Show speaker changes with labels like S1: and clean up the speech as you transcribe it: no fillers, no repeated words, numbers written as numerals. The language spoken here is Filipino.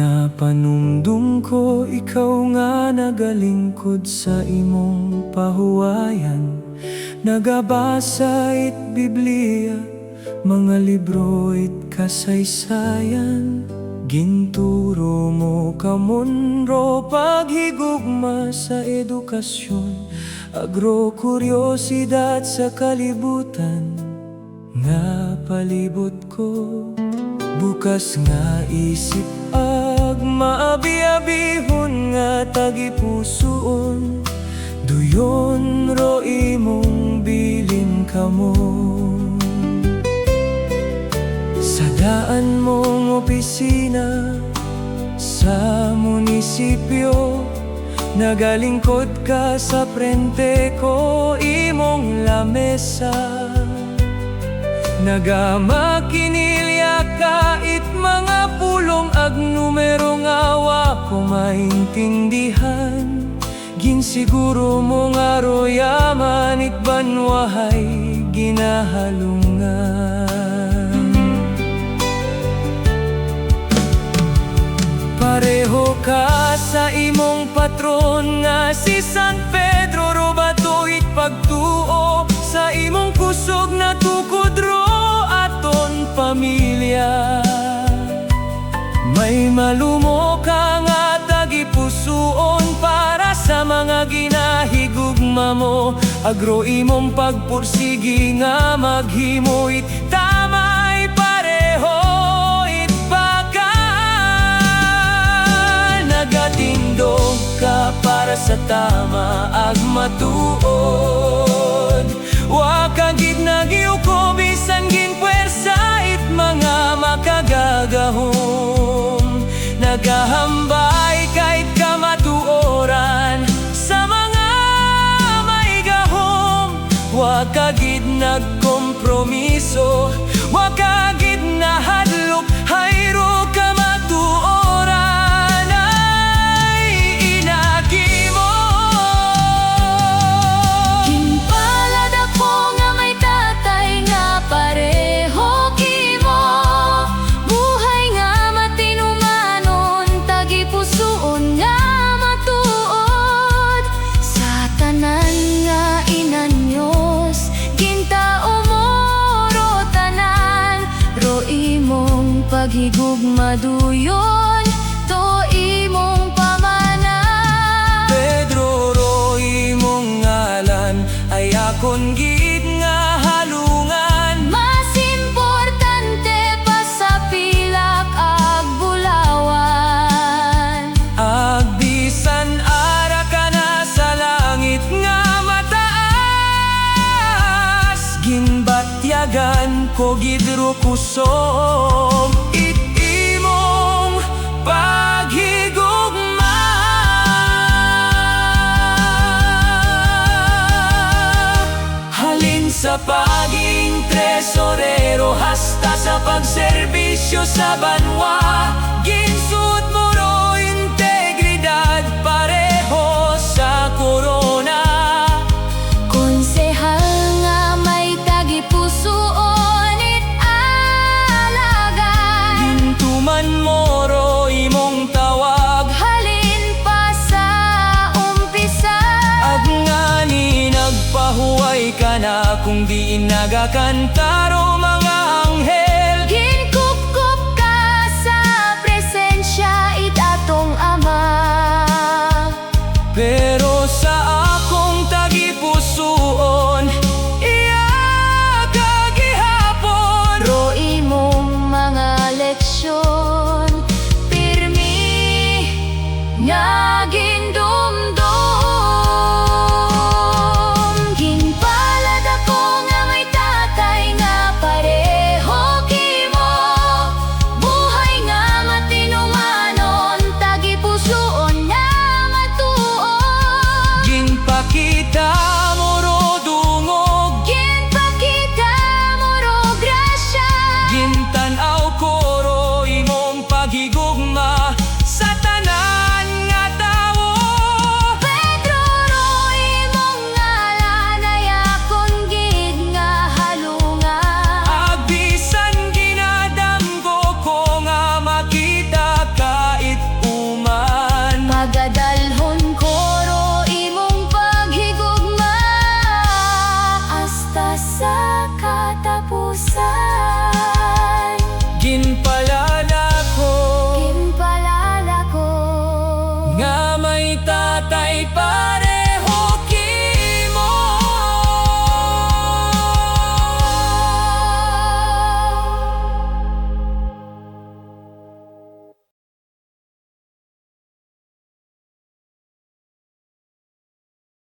S1: Napanumdum ko ikaw nga nagalingkod sa imong pahuwayan. Nagabasa it Biblia, mga libro it kasaysayan. Ginturo mo kamunro paghigugma sa edukasyon, agro-kuryosidad sa kalibutan nga palibot ko. Bukas nga isip ag maabi-abihon nga tagipusoon, duyon ro imong bilin kamo. Sa daan mong opisina sa munisipyo, nagalingkod ka sa prente ko imong lamesa. Nagamakinilya ka it mga pulong ag numero nga wa ko maintindihan. Ginsiguro mo nga royaman it banwahay ginahalungan. Pareho ka sa imong patron nga si San Pedro, robato it pagtuo sa imong kusog na tukod ro aton pamilya. May malumo ka nga tagipusoon para sa mga ginahigugma mo, agro imong pagpursigi nga maghimo it tamay pareho it baka. Nagatindog ka para sa tama ag matuod, wa kagid nagiuko bisan ginpuwersa it mga makagagahom. Nagahambay kahit kamatuoran sa mga may gahom, wa kagid nagkompromiso, wa kagid nahadlok hayro kamatuoran. Ay inagimo
S2: Ginpalad ako nga may tatay nga pareho kimo, buhay nga matinumanon tagipusoon nga matuod. Sa tanan nga inanyos gintao mo ro tanan, ro imong paghigugma duyon to imong pamana.
S1: Pedro ro imong ngalan ay akon giit nga halungan.
S2: Mas importante pa sa pilak ag bulawan.
S1: Agbisan ara ka na sa langit nga mataas, ginbatyagan ko gidro kusog it imong paghigugma. Halin sa paging tresorero hasta sa pagserbisyo sa banwa, ginsud mo ro integridad pareho sa korona.
S2: Konsehal nga may tagipusoon it alagad,
S1: Gintuman mo ro imong tawag,
S2: halin pa sa umpisa.
S1: ag nga ni nagpahuway ka na kung di nagakantaro mga